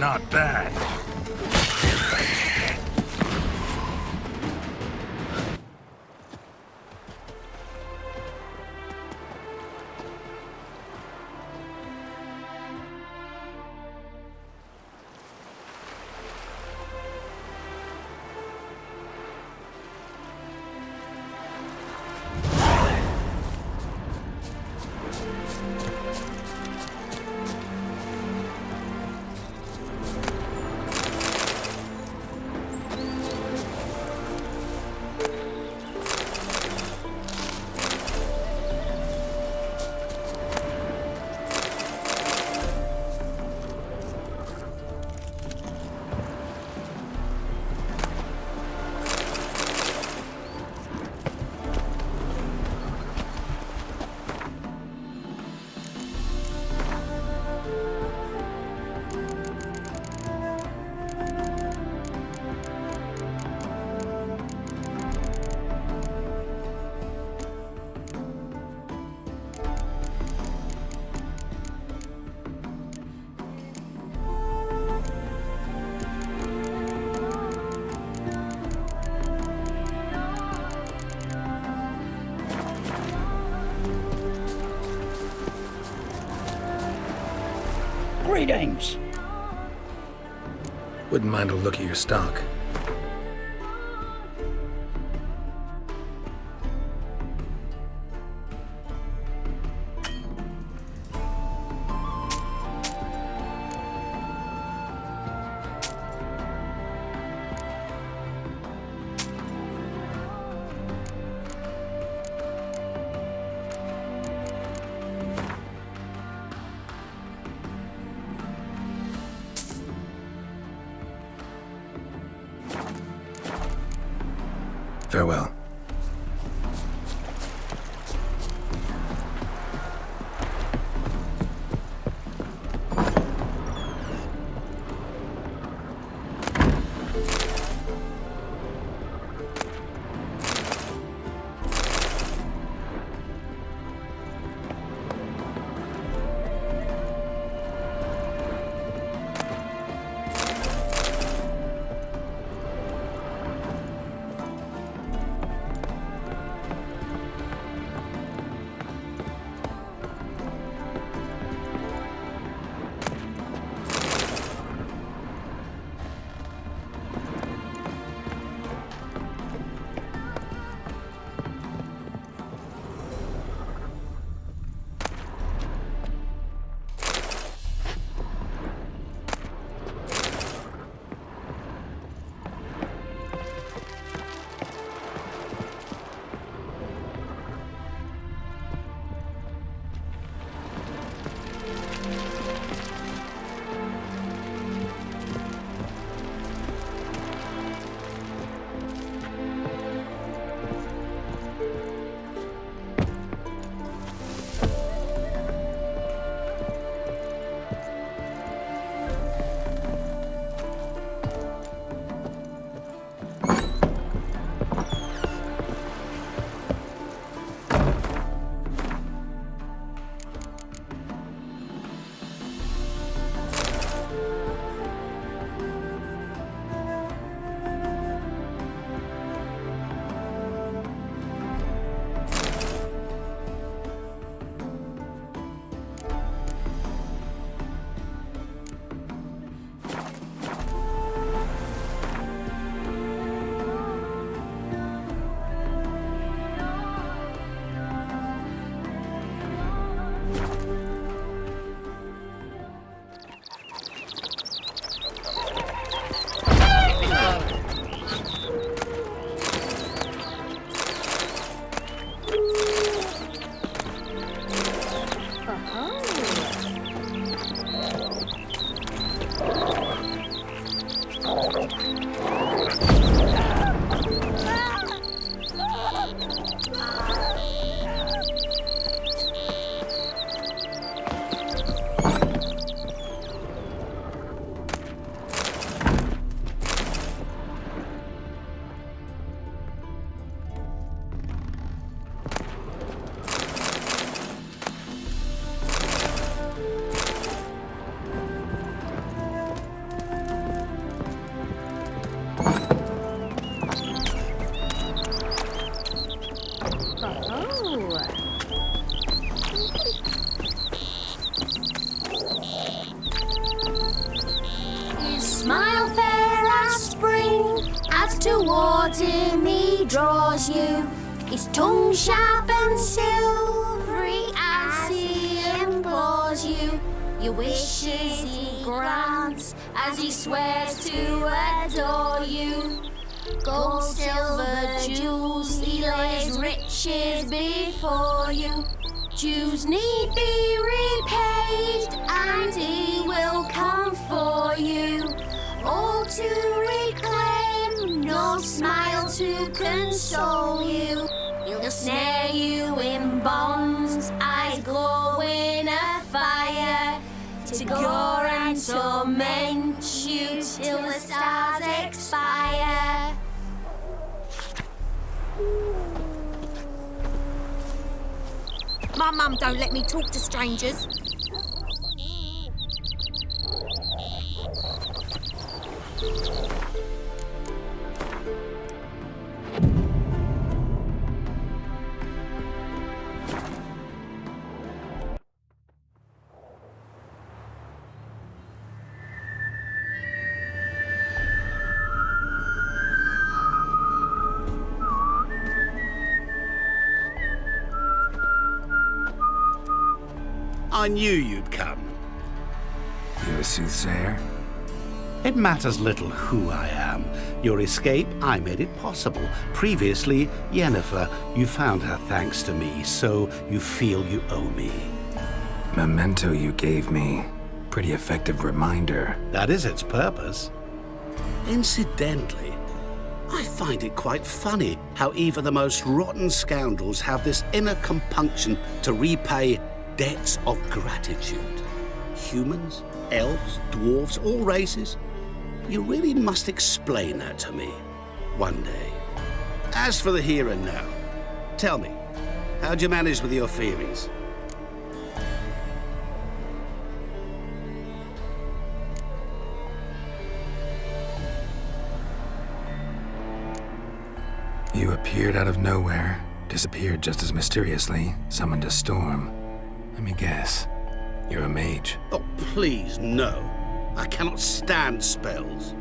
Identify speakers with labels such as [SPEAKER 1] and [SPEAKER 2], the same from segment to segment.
[SPEAKER 1] not bad.
[SPEAKER 2] Greetings.
[SPEAKER 1] Wouldn't mind a look at your stock. Farewell.
[SPEAKER 2] His smile fair as spring, as towards him he draws you. His tongue sharp and silvery as he implores you. Your wishes he grants as he swears to adore you. Gold, silver, jewels, he lays riches before you. Dues need be repaid, and he will come for you. All to reclaim, no smile to console you. He'll snare you in bonds, eyes glow in a fire, to gore and torment you till the stars expire.
[SPEAKER 3] My mum don't let me talk to strangers.
[SPEAKER 4] I knew you'd come.
[SPEAKER 1] You a soothsayer?
[SPEAKER 4] It matters little who I am. Your escape, I made it possible. Previously, Yennefer, you found her thanks to me, so you feel you owe me.
[SPEAKER 1] Memento you gave me. Pretty effective reminder.
[SPEAKER 4] That is its purpose. Incidentally, I find it quite funny how even the most rotten scoundrels have this inner compunction to repay debts of gratitude. Humans, elves, dwarves, all races. You really must explain that to me one day. As for the here and now, tell me, how'd you manage with your theories?
[SPEAKER 1] You appeared out of nowhere, disappeared just as mysteriously, summoned a storm. Let me guess. You're a mage.
[SPEAKER 4] Oh, please, no. I cannot stand spells.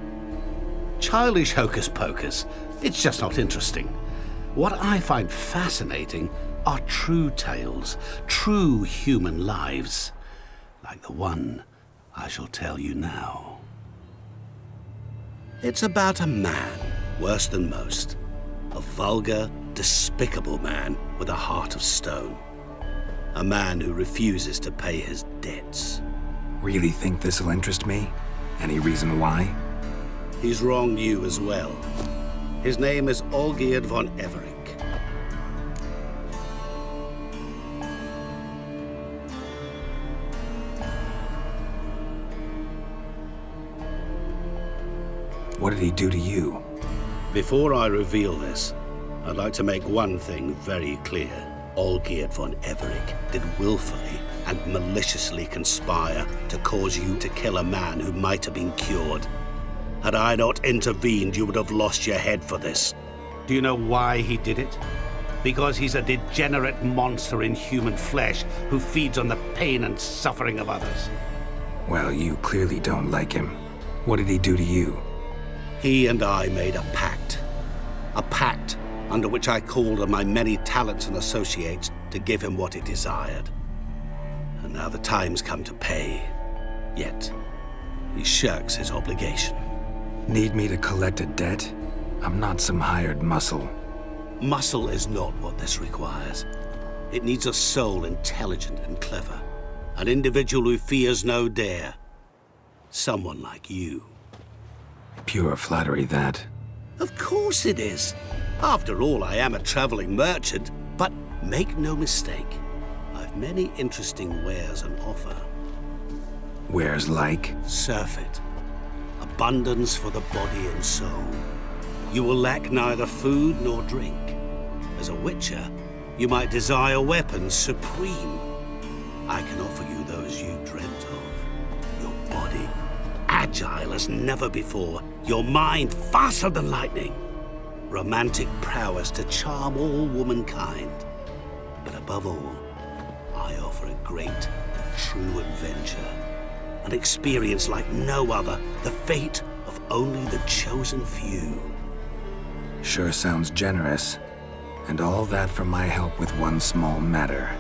[SPEAKER 4] Childish hocus pocus. It's just not interesting. What I find fascinating are true tales, true human lives, like the one I shall tell you now. It's about a man, worse than most. A vulgar, despicable man with a heart of stone. A man who refuses to pay his debts.
[SPEAKER 1] Really think this'll interest me? Any reason why?
[SPEAKER 4] He's wronged you as well. His name is Olgierd von Everink.
[SPEAKER 1] What did he do to you?
[SPEAKER 4] Before I reveal this, I'd like to make one thing very clear. Olgierd von Everink did willfully and maliciously conspire to cause you to kill a man who might have been cured. Had I not intervened, you would have lost your head for this. Do you know why he did it? Because he's a degenerate monster in human flesh who feeds on the pain and suffering of others.
[SPEAKER 1] Well, you clearly don't like him. What did he do to you?
[SPEAKER 4] He and I made a pact. A pact under which I called on my many talents and associates to give him what he desired. And now the time's come to pay. Yet, he shirks his obligation.
[SPEAKER 1] Need me to collect a debt? I'm not some hired muscle.
[SPEAKER 4] Muscle is not what this requires. It needs a soul intelligent and clever. An individual who fears no dare. Someone like you.
[SPEAKER 1] Pure flattery, that.
[SPEAKER 4] Of course it is. After all, I am a traveling merchant. But make no mistake, I've many interesting wares on offer.
[SPEAKER 1] Wares like?
[SPEAKER 4] Surfeit. Abundance for the body and soul. You will lack neither food nor drink. As a witcher, you might desire weapons supreme. I can offer you those you dreamt of. Your body and agile as never before, your mind faster than lightning, romantic prowess to charm all womankind. But above all, I offer a great, true adventure, an experience like no other, the fate of only the chosen few.
[SPEAKER 1] Sure sounds generous. And all that for my help with one small matter.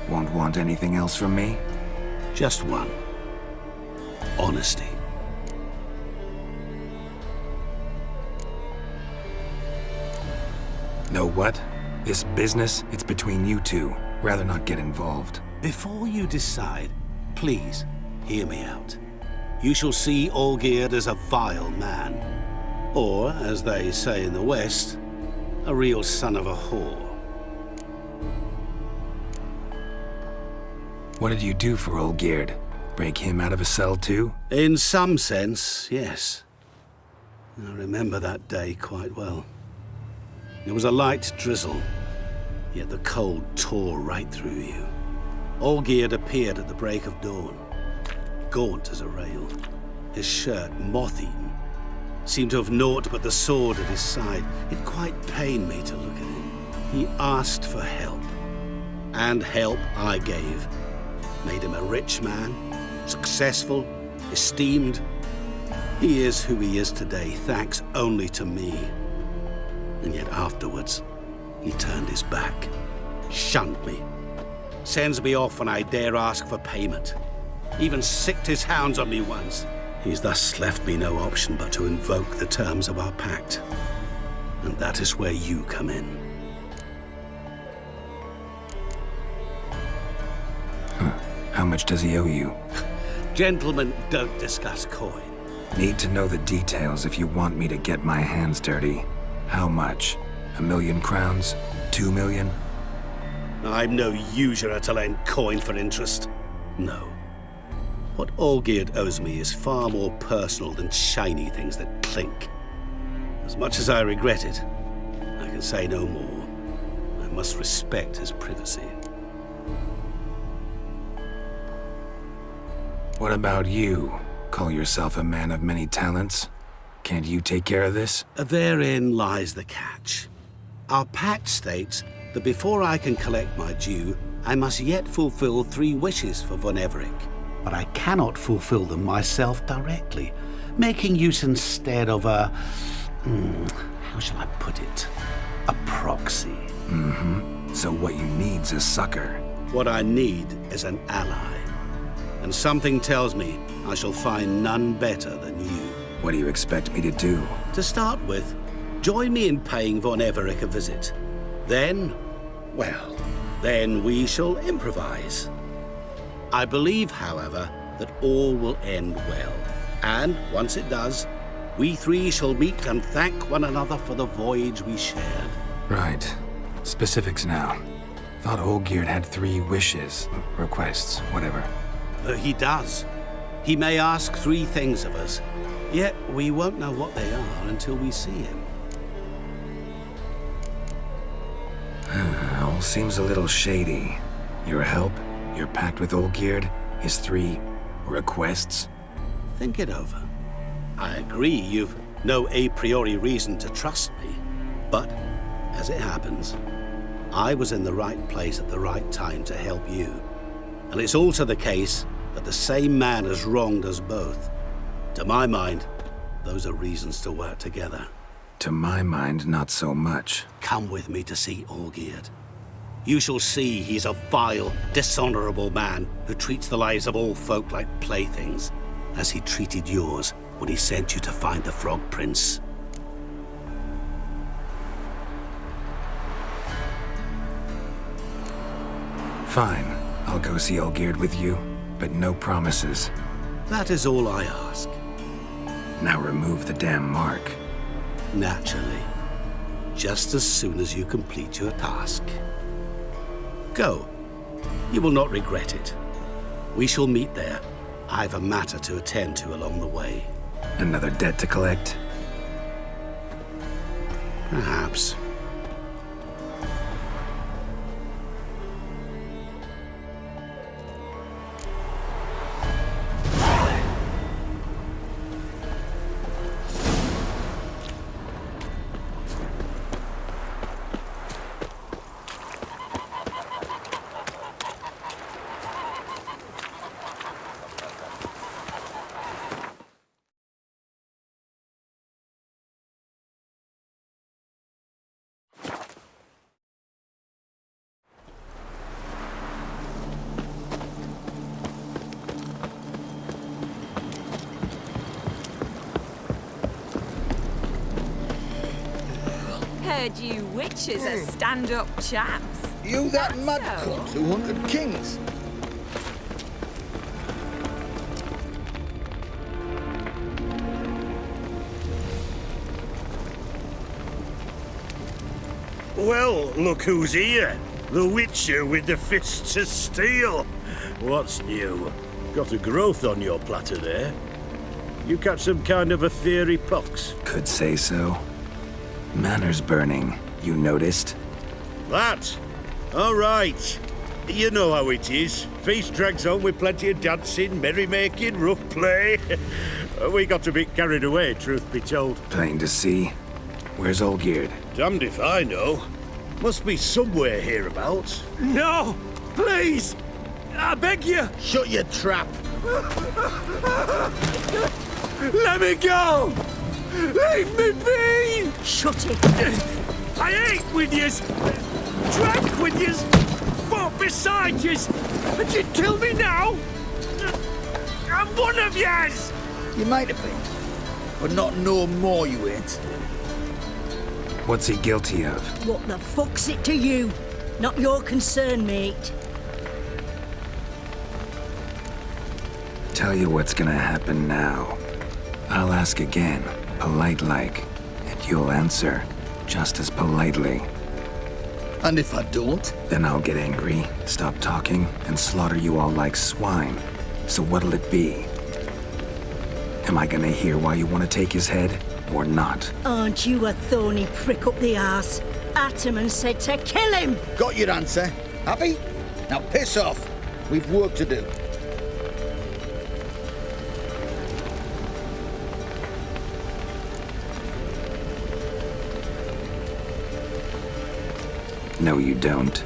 [SPEAKER 1] Won't want anything else from me?
[SPEAKER 4] Just one. Honesty.
[SPEAKER 1] Know what? This business, it's between you two. Rather not get involved.
[SPEAKER 4] Before you decide, please hear me out. You shall see Olgierd as a vile man. Or, as they say in the West, a real son of a whore.
[SPEAKER 1] What did you do for Olgierd? Break him out of a cell too?
[SPEAKER 4] In some sense, yes. I remember that day quite well. It was a light drizzle, yet the cold tore right through you. Olgierd appeared at the break of dawn, gaunt as a rail, his shirt moth-eaten, seemed to have naught but the sword at his side. It quite pained me to look at him. He asked for help, and help I gave. Made him a rich man, successful, esteemed. He is who he is today, thanks only to me. And yet afterwards, he turned his back, shunned me, sends me off when I dare ask for payment. Even sicked his hounds on me once. He's thus left me no option but to invoke the terms of our pact. And that is where you come in.
[SPEAKER 1] How much does he owe you?
[SPEAKER 4] Gentlemen don't discuss coin.
[SPEAKER 1] Need to know the details if you want me to get my hands dirty. How much? 1,000,000 crowns? 2 million?
[SPEAKER 4] I'm no usurer to lend coin for interest. No. What Olgierd owes me is far more personal than shiny things that clink. As much as I regret it, I can say no more. I must respect his privacy.
[SPEAKER 1] What about you? Call yourself a man of many talents? Can't you take care of this?
[SPEAKER 4] Therein lies the catch. Our pact states that before I can collect my due, I must yet fulfill 3 wishes for von Everec. But I cannot fulfill them myself directly, making use instead of a... how shall I put it? A proxy.
[SPEAKER 1] So what you need's a sucker.
[SPEAKER 4] What I need is an ally. And something tells me I shall find none better than you.
[SPEAKER 1] What do you expect me to do?
[SPEAKER 4] To start with, join me in paying von Everec a visit. Then, well, then we shall improvise. I believe, however, that all will end well. And once it does, we 3 shall meet and thank one another for the voyage we shared.
[SPEAKER 1] Right. Specifics now. Thought Olgierd had 3 wishes, requests, whatever.
[SPEAKER 4] He does. He may ask 3 things of us, yet we won't know what they are until we see him.
[SPEAKER 1] All seems a little shady. Your help, your pact with Olgierd, his 3 requests.
[SPEAKER 4] Think it over. I agree you've no a priori reason to trust me, but as it happens, I was in the right place at the right time to help you. And it's also the case that the same man has wronged us both. To my mind, those are reasons to work together.
[SPEAKER 1] To my mind, not so much.
[SPEAKER 4] Come with me to see Olgierd. You shall see he's a vile, dishonorable man who treats the lives of all folk like playthings, as he treated yours when he sent you to find the Frog Prince.
[SPEAKER 1] Fine. I'll go see Olgierd with you, but no promises.
[SPEAKER 4] That is all I ask.
[SPEAKER 1] Now remove the damn mark.
[SPEAKER 4] Naturally. Just as soon as you complete your task. Go. You will not regret it. We shall meet there. I've a matter to attend to along the way.
[SPEAKER 1] Another debt to collect?
[SPEAKER 4] Perhaps.
[SPEAKER 3] heard you witches are stand-up chaps.
[SPEAKER 5] You that mad
[SPEAKER 3] so?
[SPEAKER 5] cunt who hunted kings.
[SPEAKER 6] Well, look who's here. The Witcher with the fists of steel. What's new? Got a growth on your platter there. You catch some kind of a theory pox?
[SPEAKER 1] Could say so. Manners burning, you noticed?
[SPEAKER 6] That? All right. You know how it is. Feast drags on with plenty of dancing, merrymaking, rough play. We got a bit carried away, truth be told.
[SPEAKER 1] Plain to see. Where's Olgierd?
[SPEAKER 6] Damned if I know. Must be somewhere hereabouts. No! Please! I beg you!
[SPEAKER 5] Shut your trap.
[SPEAKER 6] Let me go! Leave me be!
[SPEAKER 3] Shut it.
[SPEAKER 6] I ate with yous! Drank with yous! Fought beside yous! And you'd kill me now? I'm one of yous!
[SPEAKER 5] You might have been, but not no more you ain't.
[SPEAKER 1] What's he guilty of?
[SPEAKER 7] What the fuck's it to you? Not your concern, mate.
[SPEAKER 1] Tell you what's gonna happen now. I'll ask again, polite-like, and you'll answer, just as politely.
[SPEAKER 5] And if I don't?
[SPEAKER 1] Then I'll get angry, stop talking, and slaughter you all like swine. So what'll it be? Am I gonna hear why you want to take his head, or not?
[SPEAKER 7] Aren't you a thorny prick up the arse? Ataman said to kill him!
[SPEAKER 5] Got your answer. Happy? Now piss off. We've work to do.
[SPEAKER 1] No, you don't.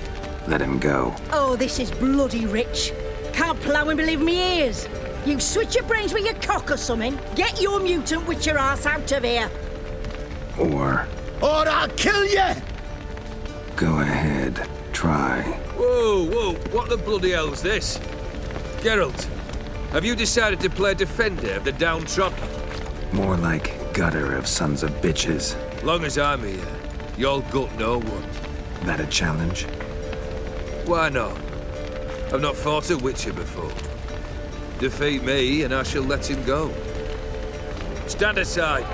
[SPEAKER 1] Let him go.
[SPEAKER 7] Oh, this is bloody rich. Can't plough and believe me ears. You switch your brains with your cock or something. Get your mutant with your ass out of here.
[SPEAKER 1] Or
[SPEAKER 5] Or I'll kill you!
[SPEAKER 1] go ahead, try.
[SPEAKER 8] Whoa, whoa, what the bloody hell's this? Geralt, have you decided to play defender of the downtrodden?
[SPEAKER 1] More like gutter of sons of bitches.
[SPEAKER 8] Long as I'm here, you'll gut no one.
[SPEAKER 1] That a challenge?
[SPEAKER 8] Why not? I've not fought a Witcher before. Defeat me and I shall let him go. Stand aside.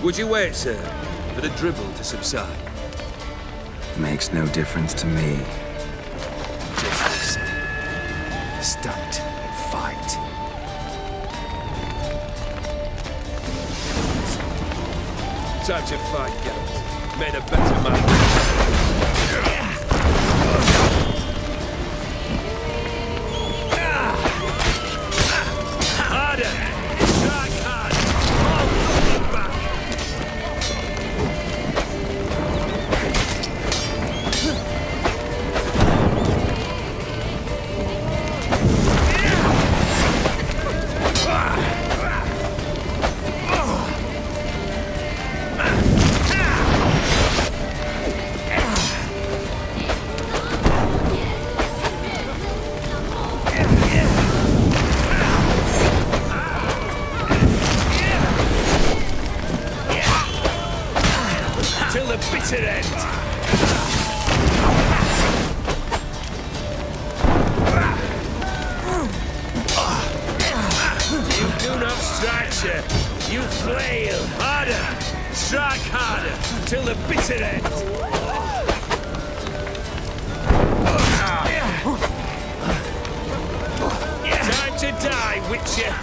[SPEAKER 8] Would you wait, sir, for the dribble to subside?
[SPEAKER 1] Makes no difference to me.
[SPEAKER 9] Just listen. Stunt and fight.
[SPEAKER 8] Time to fight, Geralt. Made a better man. Harder! Strike hard! Hold it back! Till the bitter end! You do not strike, sir. You flail. Harder! Strike harder! Till the bitter end! Time to die, Witcher!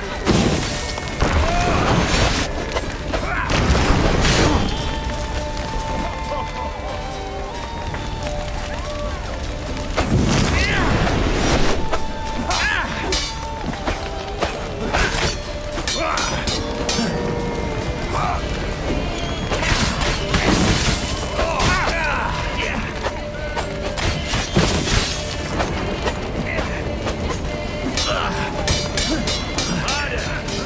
[SPEAKER 8] Harder!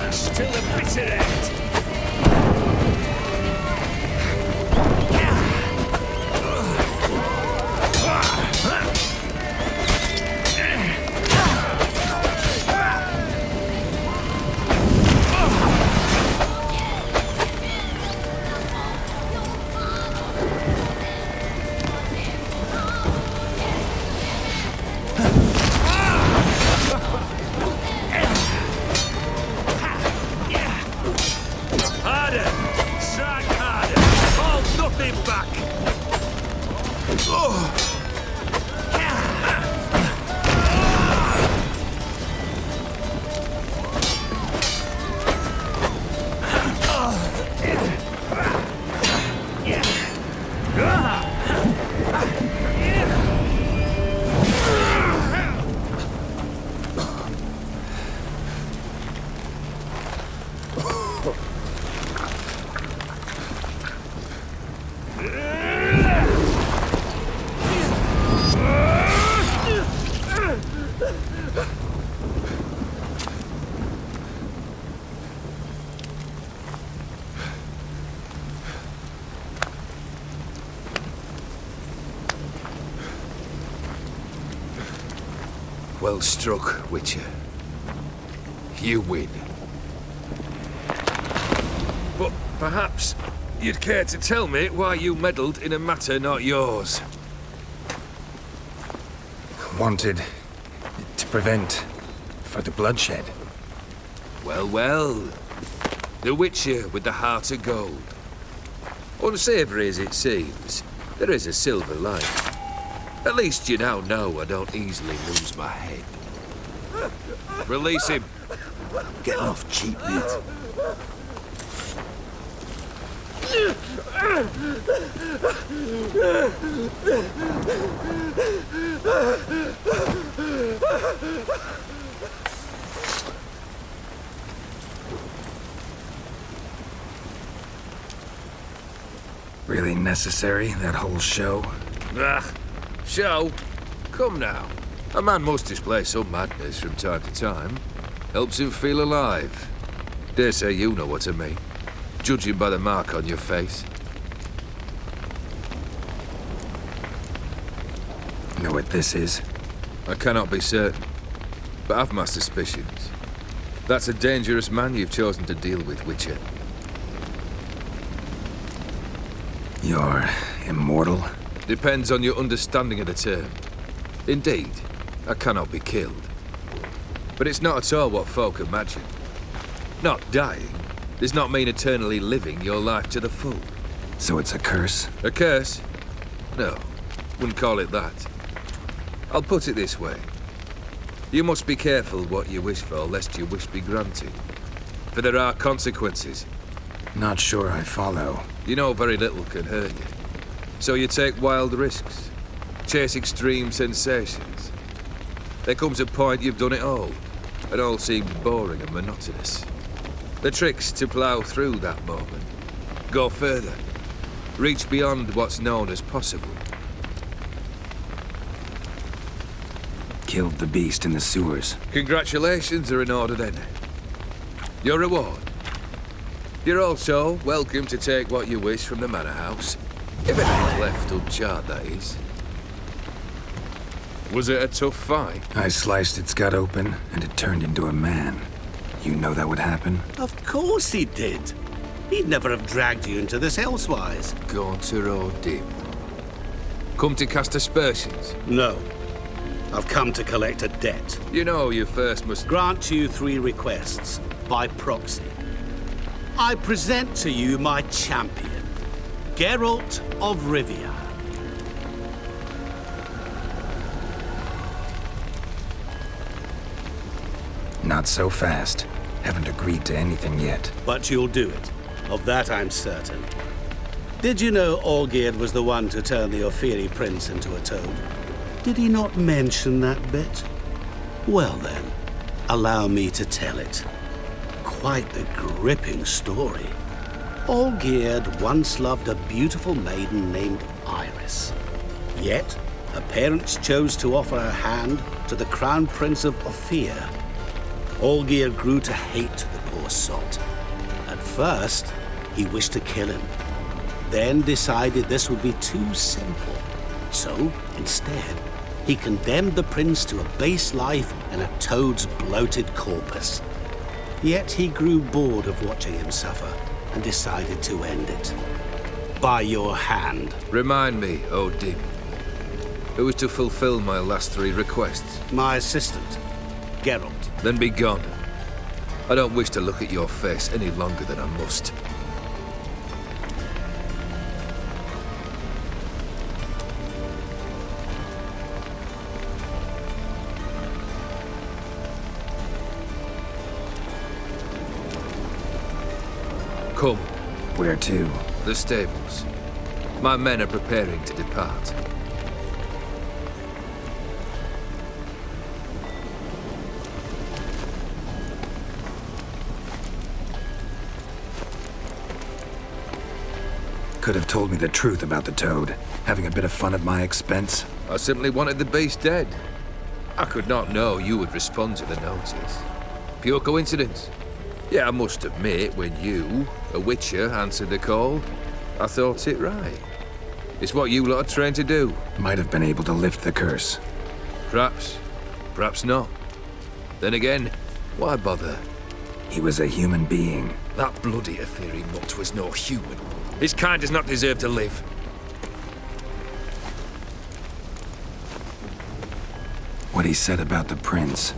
[SPEAKER 8] Well struck, Witcher. You win. But perhaps you'd care to tell me why you meddled in a matter not yours.
[SPEAKER 9] Wanted to prevent further bloodshed.
[SPEAKER 8] Well, well. The Witcher with the heart of gold. Unsavoury as it seems, there is a silver lining. At least you now know I don't easily lose my head. Release him.
[SPEAKER 5] Getting off cheap, mate.
[SPEAKER 1] Really necessary, that whole show?
[SPEAKER 8] Ah, show? Come now. A man must display some madness from time to time. Helps him feel alive. Dare say you know what I mean. Judging by the mark on your face.
[SPEAKER 1] Know what this is?
[SPEAKER 8] I cannot be certain, but I've my suspicions. That's a dangerous man you've chosen to deal with, Witcher.
[SPEAKER 1] You're immortal?
[SPEAKER 8] Depends on your understanding of the term. Indeed, I cannot be killed. But it's not at all what folk imagine. Not dying does not mean eternally living your life to the full.
[SPEAKER 1] So it's a curse?
[SPEAKER 8] A curse? No, wouldn't call it that. I'll put it this way. You must be careful what you wish for, lest your wish be granted. For there are consequences.
[SPEAKER 1] Not sure I follow.
[SPEAKER 8] You know very little can hurt you. So you take wild risks, chase extreme sensations. There comes a point you've done it all, and all seems boring and monotonous. The trick's to plough through that moment, go further, reach beyond what's known as possible.
[SPEAKER 1] Killed the beast in the sewers.
[SPEAKER 8] Congratulations are in order then. Your reward. You're also welcome to take what you wish from the manor house. If it ain't left uncharred, that is. Was it a tough fight?
[SPEAKER 1] I sliced its gut open, and it turned into a man. You know that would happen?
[SPEAKER 4] Of course he did. He'd never have dragged you into this elsewise.
[SPEAKER 8] Gaunter or dim. Come to cast aspersions.
[SPEAKER 4] No. I've come to collect a debt.
[SPEAKER 8] You know you first must...
[SPEAKER 4] Grant you 3 requests, by proxy. I present to you my champion, Geralt of Rivia.
[SPEAKER 1] Not so fast. Haven't agreed to anything yet.
[SPEAKER 4] But you'll do it. Of that I'm certain. Did you know Olgierd was the one to turn the Ofiri prince into a toad? Did he not mention that bit? Well then, allow me to tell it. Quite the gripping story. Olgierd once loved a beautiful maiden named Iris. Yet, her parents chose to offer her hand to the Crown Prince of Ophir. Olgierd grew to hate the poor sot. At first, he wished to kill him. Then decided this would be too simple. So, instead, he condemned the prince to a base life in a toad's bloated corpus. Yet he grew bored of watching him suffer and decided to end it. By your hand.
[SPEAKER 8] Remind me, Odin. Who was to fulfill my last 3 requests?
[SPEAKER 4] My assistant, Geralt.
[SPEAKER 8] Then be gone. I don't wish to look at your face any longer than I must. Come.
[SPEAKER 1] Where to?
[SPEAKER 8] The stables. My men are preparing to depart.
[SPEAKER 1] Could have told me the truth about the toad. Having a bit of fun at my expense.
[SPEAKER 8] I simply wanted the beast dead. I could not know you would respond to the notice. Pure coincidence. Yeah, I must admit, when you, a Witcher, answered the call, I thought it right. It's what you lot are trained to do.
[SPEAKER 1] Might have been able to lift the curse.
[SPEAKER 8] Perhaps. Perhaps not. Then again, why bother?
[SPEAKER 1] He was a human being.
[SPEAKER 8] That bloody Aetheri mutt was no human. His kind does not deserve to live.
[SPEAKER 1] What he said about the prince,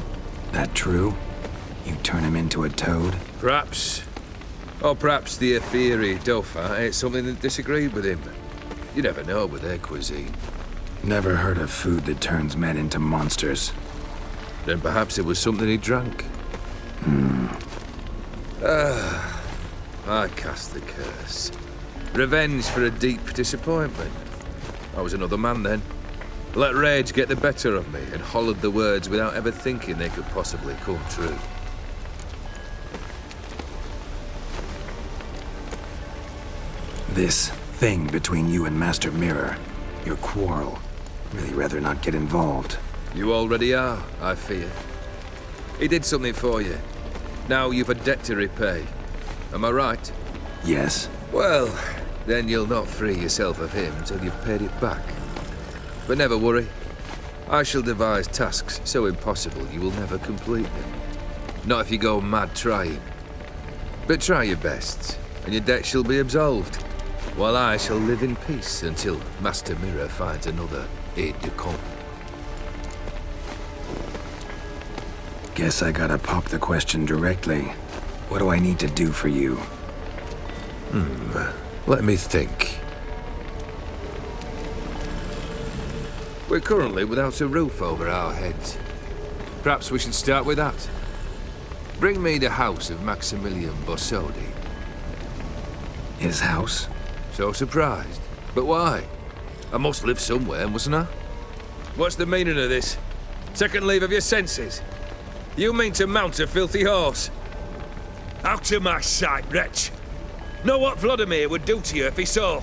[SPEAKER 1] that true? You turn him into a toad?
[SPEAKER 8] Perhaps. Or perhaps the Aetheri Dauphin ate something that disagreed with him. You never know with their cuisine.
[SPEAKER 1] Never heard of food that turns men into monsters.
[SPEAKER 8] Then perhaps it was something he drank. I cast the curse. Revenge for a deep disappointment. I was another man then. Let rage get the better of me and hollered the words without ever thinking they could possibly come true.
[SPEAKER 1] This thing between you and Master Mirror, your quarrel, really rather not get involved.
[SPEAKER 8] You already are, I fear. He did something for you. Now you've a debt to repay. Am I right?
[SPEAKER 1] Yes.
[SPEAKER 8] Well, then you'll not free yourself of him until you've paid it back. But never worry. I shall devise tasks so impossible you will never complete them. Not if you go mad trying. But try your best, and your debt shall be absolved, while I shall live in peace until Master Mirror finds another aide-de-camp.
[SPEAKER 1] Guess I gotta pop the question directly. What do I need to do for you?
[SPEAKER 8] Let me think. We're currently without a roof over our heads. Perhaps we should start with that. Bring me the house of Maximilian Borsodi.
[SPEAKER 1] His house?
[SPEAKER 8] So surprised. But why? I must live somewhere, mustn't I? What's the meaning of this? Second leave of your senses? You mean to mount a filthy horse? Out of my sight, wretch! Know what Vladimir would do to you if he saw?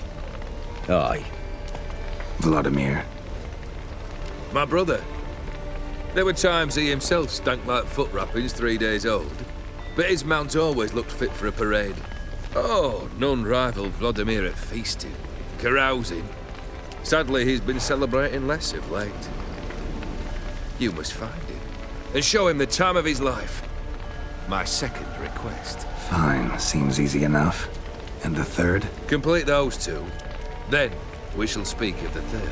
[SPEAKER 5] Aye.
[SPEAKER 1] Vladimir.
[SPEAKER 8] My brother. There were times he himself stank like foot wrappings 3 days old, but his mount always looked fit for a parade. Oh, none rivaled Vladimir at feasting, carousing. Sadly, he's been celebrating less of late. You must find him, and show him the time of his life. My second request.
[SPEAKER 1] Fine, seems easy enough. And the third?
[SPEAKER 8] Complete those two. Then, we shall speak of the third.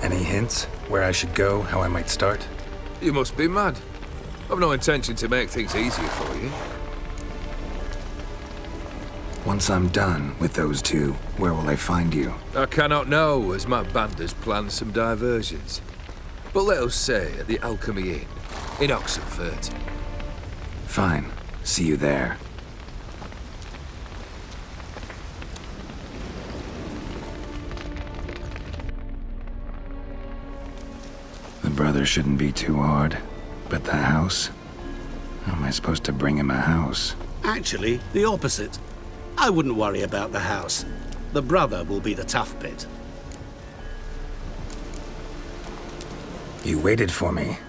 [SPEAKER 9] Any hints? Where I should go? How I might start?
[SPEAKER 8] You must be mad. I've no intention to make things easier for you.
[SPEAKER 1] Once I'm done with those two, where will I find you?
[SPEAKER 8] I cannot know, as my band has planned some diversions. But let us say at the Alchemy Inn, in Oxenfurt.
[SPEAKER 1] Fine. See you there. The brother shouldn't be too hard. But the house? How am I supposed to bring him a house?
[SPEAKER 4] Actually, the opposite. I wouldn't worry about the house. The brother will be the tough bit.
[SPEAKER 1] You waited for me.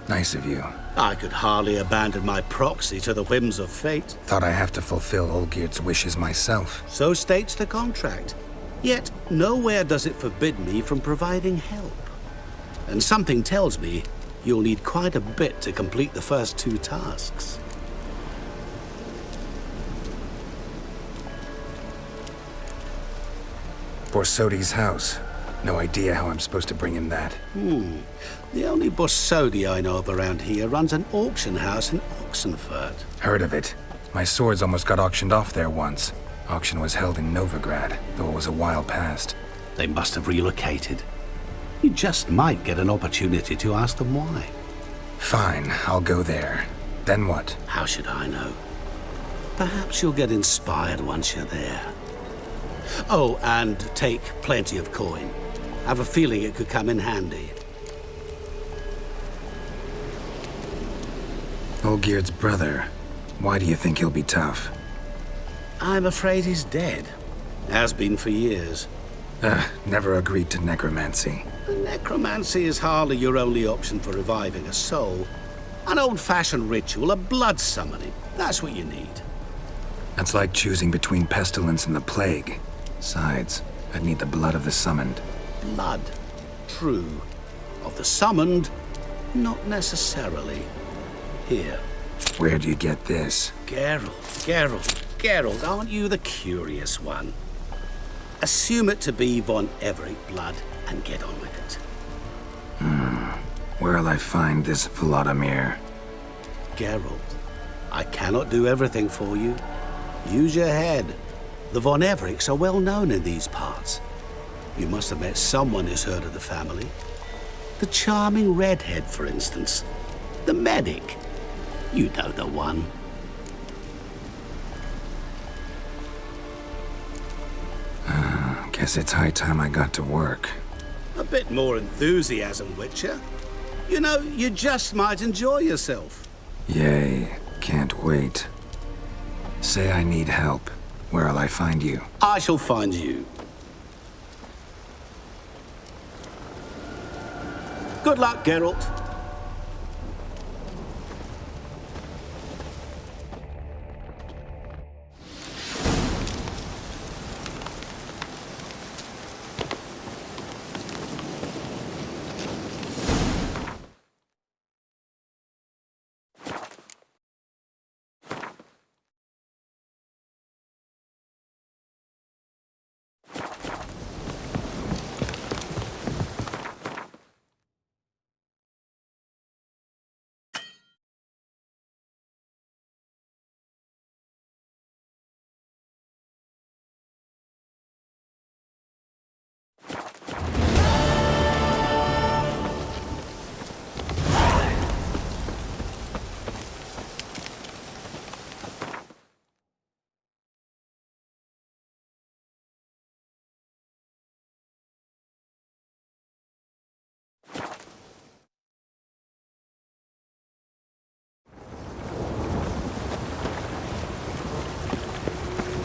[SPEAKER 1] Nice of you.
[SPEAKER 4] I could hardly abandon my proxy to the whims of fate.
[SPEAKER 1] Thought I have to fulfill Olgierd's wishes myself.
[SPEAKER 4] So states the contract. Yet, nowhere does it forbid me from providing help. And something tells me you'll need quite a bit to complete the first two tasks.
[SPEAKER 9] Borsodi's house. No idea how I'm supposed to bring him that.
[SPEAKER 4] The only Borsodi I know of around here runs an auction house in Oxenfurt.
[SPEAKER 9] Heard of it. My swords almost got auctioned off there once. Auction was held in Novigrad, though it was a while past.
[SPEAKER 4] They must have relocated. You just might get an opportunity to ask them why.
[SPEAKER 9] Fine, I'll go there. Then what?
[SPEAKER 4] How should I know? Perhaps you'll get inspired once you're there. Oh, and take plenty of coin. I have a feeling it could come in handy.
[SPEAKER 1] Olgierd's brother. Why do you think he'll be tough?
[SPEAKER 4] I'm afraid he's dead. Has been for years.
[SPEAKER 1] Never agreed to necromancy.
[SPEAKER 4] Necromancy is hardly your only option for reviving a soul. An old-fashioned ritual, a blood summoning. That's what you need.
[SPEAKER 1] That's like choosing between pestilence and the plague. Besides, I'd need the blood of the summoned.
[SPEAKER 4] Blood. true. Of the summoned, not necessarily. Here.
[SPEAKER 1] Where'd you get this?
[SPEAKER 4] Geralt, aren't you the curious one? Assume it to be von Everett blood and get on with it.
[SPEAKER 1] Where'll I find this Vladimir?
[SPEAKER 4] Geralt, I cannot do everything for you. Use your head. The von Evericks are well known in these parts. You must have met someone who's heard of the family. The charming redhead, for instance. The medic. You know the one.
[SPEAKER 1] Guess it's high time I got to work.
[SPEAKER 4] A bit more enthusiasm, Witcher. You know, you just might enjoy yourself.
[SPEAKER 1] Yay, can't wait. Say I need help. Where'll I find you?
[SPEAKER 4] I shall find you. Good luck, Geralt.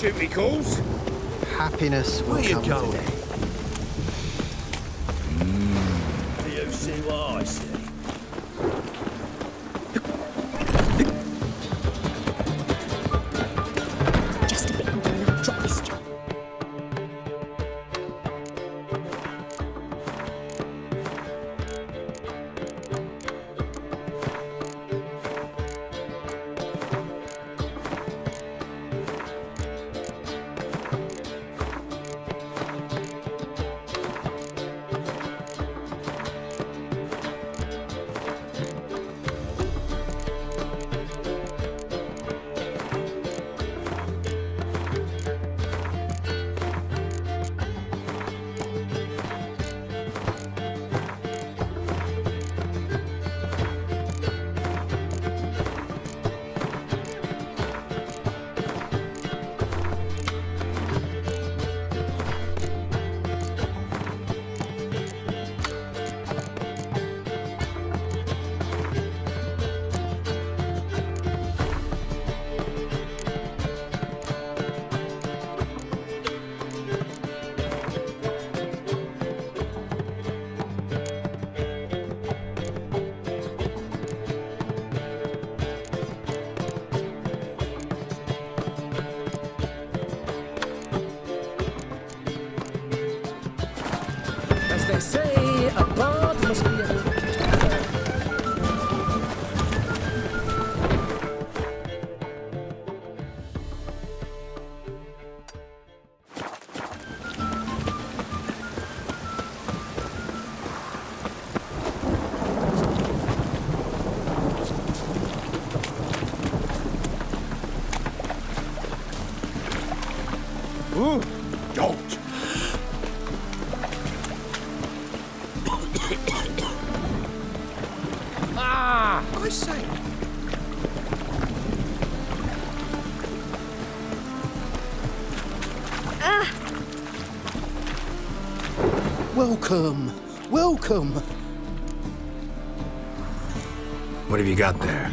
[SPEAKER 6] Duty calls.
[SPEAKER 10] Happiness will
[SPEAKER 6] Where you
[SPEAKER 10] come
[SPEAKER 6] going?
[SPEAKER 10] today.
[SPEAKER 6] Do you see what I see?
[SPEAKER 2] Just a bit more and I'll drop this job.
[SPEAKER 11] As they say, a bard must be a...
[SPEAKER 6] Ooh, don't. I say.
[SPEAKER 10] Welcome, welcome.
[SPEAKER 1] What have you got there?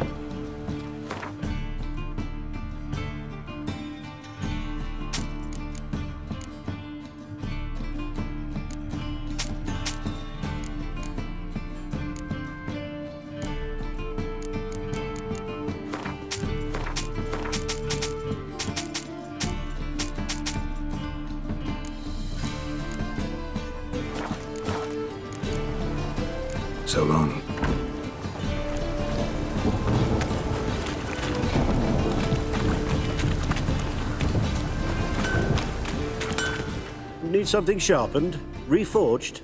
[SPEAKER 1] So long.
[SPEAKER 6] Need something sharpened? Reforged?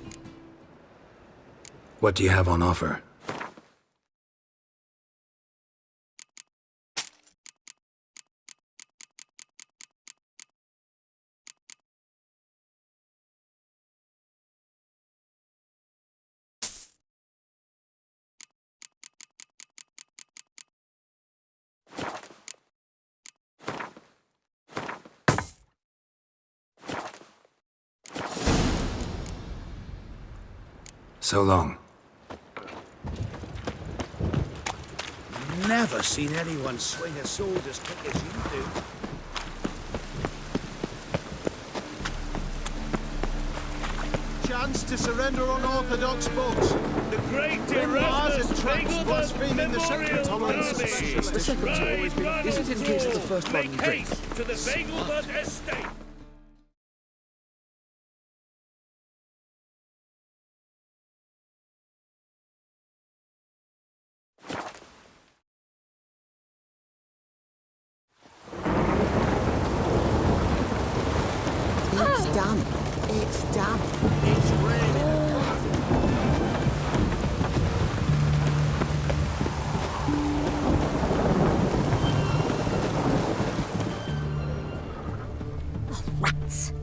[SPEAKER 1] What do you have on offer? So long.
[SPEAKER 4] Never seen anyone swing a sword as quick as you do.
[SPEAKER 10] Chance to surrender unorthodox books.
[SPEAKER 6] The great
[SPEAKER 10] Erasmus tracts blaspheming the sacred tolerance of
[SPEAKER 11] The second tour is it in case of the first one breaks?
[SPEAKER 6] to the Bagelbud estate.
[SPEAKER 3] It's done. It's done.
[SPEAKER 10] It's raining.
[SPEAKER 2] Rats.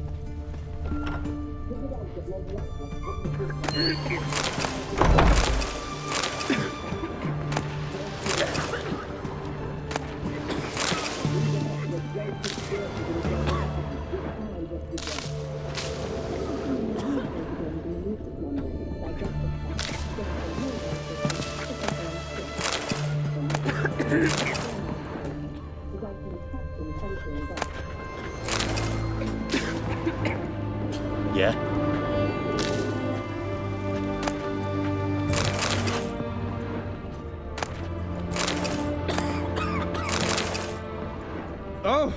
[SPEAKER 6] Yeah?
[SPEAKER 11] Oh!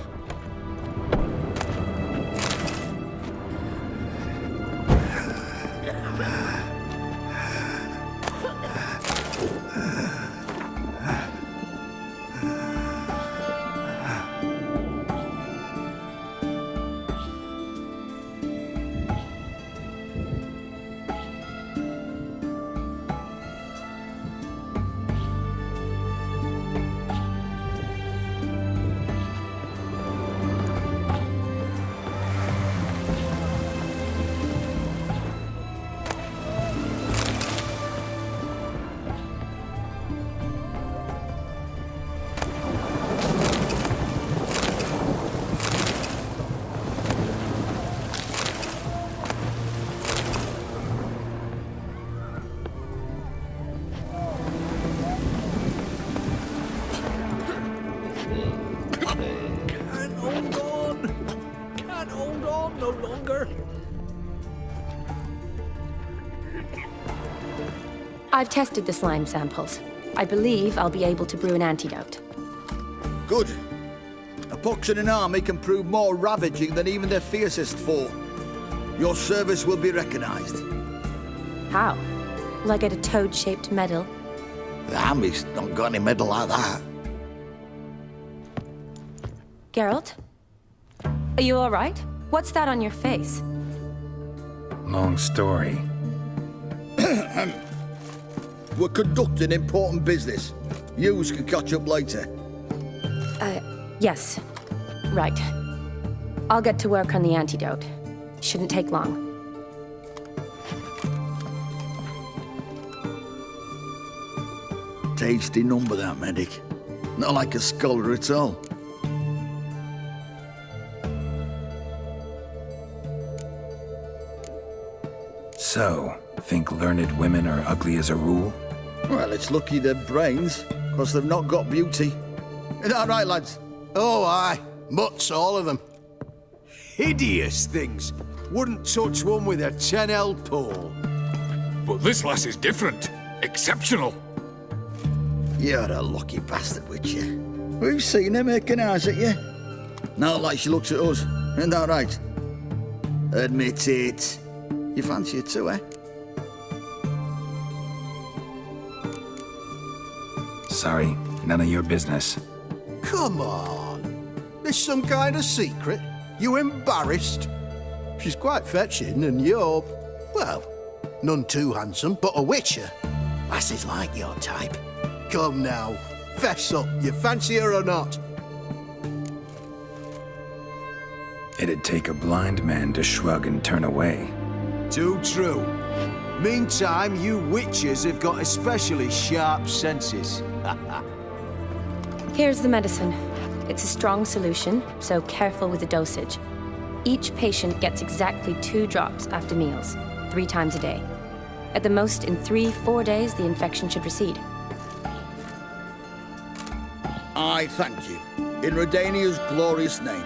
[SPEAKER 11] Can't hold on no longer.
[SPEAKER 12] I've tested the slime samples. I believe I'll be able to brew an antidote.
[SPEAKER 5] Good. A pox in an army can prove more ravaging than even their fiercest foe. Your service will be recognized.
[SPEAKER 12] How? Will I get a toad-shaped medal?
[SPEAKER 5] The army's not got any medal like that.
[SPEAKER 12] Geralt? Are you all right? What's that on your face?
[SPEAKER 9] Long story.
[SPEAKER 5] We're conducting important business. Yous can catch up later.
[SPEAKER 12] Yes. Right. I'll get to work on the antidote. Shouldn't take long.
[SPEAKER 5] Tasty number, that medic. Not like a scholar at all.
[SPEAKER 1] So, think learned women are ugly as a rule?
[SPEAKER 5] Well, it's lucky they're brains, because they've not got beauty. Is that right, lads?
[SPEAKER 10] Oh, aye. Mutts, all of them.
[SPEAKER 13] Hideous things. Wouldn't touch one with a 10L pole.
[SPEAKER 14] But this lass is different. Exceptional.
[SPEAKER 5] You're a lucky bastard, Witcher. We've seen her making eyes at you. Not like she looks at us. Isn't that right? Admit it. You fancy her too, eh?
[SPEAKER 1] Sorry, none of your business.
[SPEAKER 13] Come on. This some kind of secret? You embarrassed? She's quite fetching, and you're, well, none too handsome, but a witcher. Lasses like your type. Come now, fess up, you fancy her or not?
[SPEAKER 1] It'd take a blind man to shrug and turn away.
[SPEAKER 13] Too true. Meantime, you witches have got especially sharp senses.
[SPEAKER 12] Here's the medicine. It's a strong solution, so careful with the dosage. Each patient gets exactly 2 drops after meals, 3 times a day. At the most, in 3-4 days, the infection should recede.
[SPEAKER 5] I thank you. In Redania's glorious name.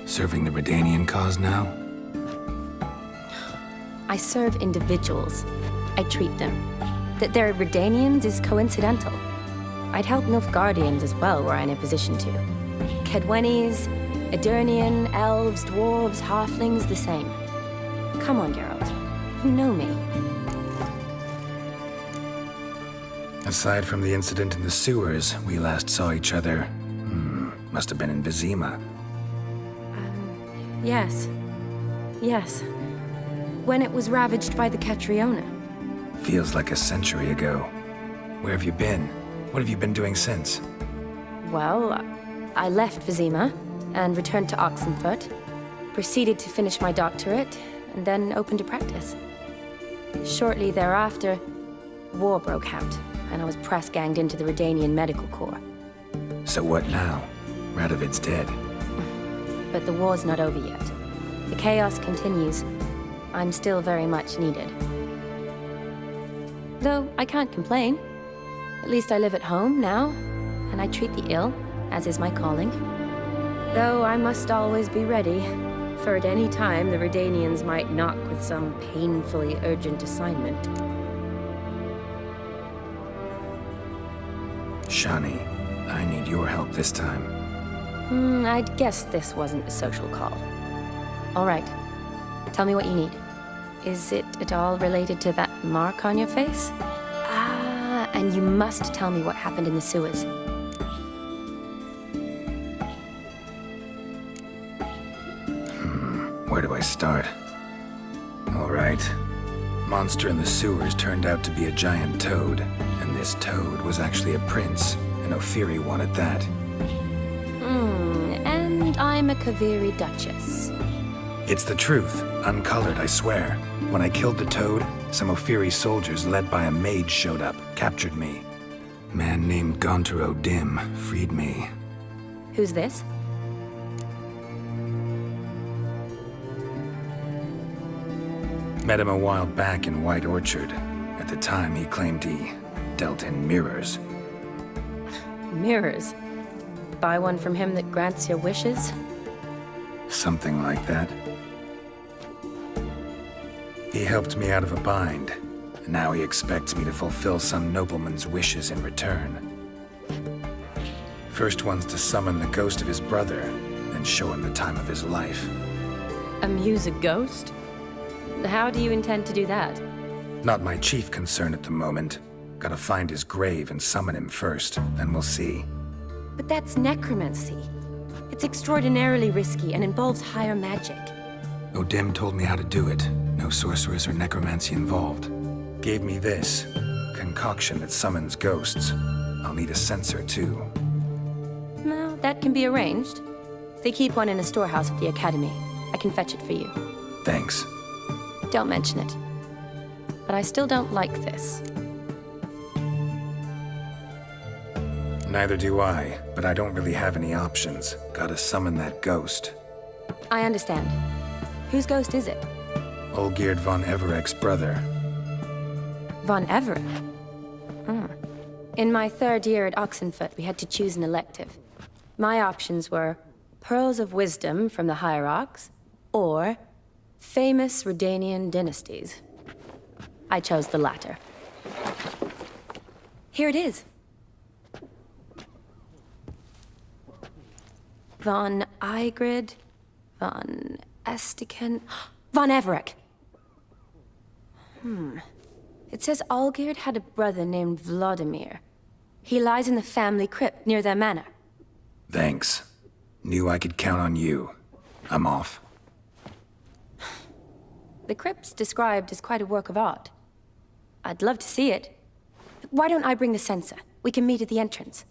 [SPEAKER 1] Serving the Redanian cause now?
[SPEAKER 12] I serve individuals. I treat them. That they're Redanians is coincidental. I'd help Nilfgaardians as well were I in a position to. Kedwenis, Edirnian, elves, dwarves, halflings, the same. Come on, Geralt. You know me.
[SPEAKER 1] Aside from the incident in the sewers, we last saw each other. Must have been in Vizima.
[SPEAKER 12] Yes. Yes. When it was ravaged by the Catriona.
[SPEAKER 1] Feels like a century ago. Where have you been? What have you been doing since?
[SPEAKER 12] Well, I left Vizima and returned to Oxenfurt, proceeded to finish my doctorate, and then opened a practice. Shortly thereafter, war broke out, and I was press-ganged into the Redanian Medical Corps.
[SPEAKER 1] So what now? Radovid's dead.
[SPEAKER 12] But the war's not over yet. The chaos continues. I'm still very much needed. Though I can't complain. At least I live at home now, and I treat the ill, as is my calling. Though I must always be ready, for at any time the Redanians might knock with some painfully urgent assignment.
[SPEAKER 1] Shani, I need your help this time.
[SPEAKER 12] I'd guess this wasn't a social call. All right. Tell me what you need. Is it at all related to that mark on your face? Ah, and you must tell me what happened in the sewers.
[SPEAKER 1] Where do I start? All right. Monster in the sewers turned out to be a giant toad, and this toad was actually a prince, an Ophiri one at that.
[SPEAKER 12] And I'm a Kaviri Duchess.
[SPEAKER 1] It's the truth, uncolored, I swear. When I killed the toad, some Ophiri soldiers led by a mage showed up, captured me. Man named Gontaro Dim freed me.
[SPEAKER 12] Who's this?
[SPEAKER 1] Met him a while back in White Orchard. At the time, he claimed he dealt in mirrors.
[SPEAKER 12] Mirrors? Buy one from him that grants your wishes?
[SPEAKER 1] Something like that. He helped me out of a bind, and now he expects me to fulfill some nobleman's wishes in return. First one's to summon the ghost of his brother, then show him the time of his life.
[SPEAKER 12] Amuse a ghost? How do you intend to do that?
[SPEAKER 1] Not my chief concern at the moment. Gotta find his grave and summon him first, then we'll see.
[SPEAKER 12] But that's necromancy. It's extraordinarily risky and involves higher magic.
[SPEAKER 1] Odim told me how to do it. No sorceress or necromancy involved. Gave me this concoction that summons ghosts. I'll need a censer too.
[SPEAKER 12] No, that can be arranged. They keep one in a storehouse at the academy. I can fetch it for you.
[SPEAKER 1] Thanks.
[SPEAKER 12] Don't mention it. But I still don't like this.
[SPEAKER 1] Neither do I, but I don't really have any options. Gotta summon that ghost.
[SPEAKER 12] I understand. Whose ghost is it?
[SPEAKER 1] Olgierd von Everek's brother.
[SPEAKER 12] Von Everek? In my 3rd year at Oxenfurt, we had to choose an elective. My options were Pearls of Wisdom from the Hierarchs, or Famous Redanian Dynasties. I chose the latter. Here it is. Von Igrid, von Estiken, von Everek. It says Olgierd had a brother named Vladimir. He lies in the family crypt near their manor.
[SPEAKER 1] Thanks. Knew I could count on you. I'm off.
[SPEAKER 12] The crypt's described as quite a work of art. I'd love to see it. Why don't I bring the censer? We can meet at the entrance.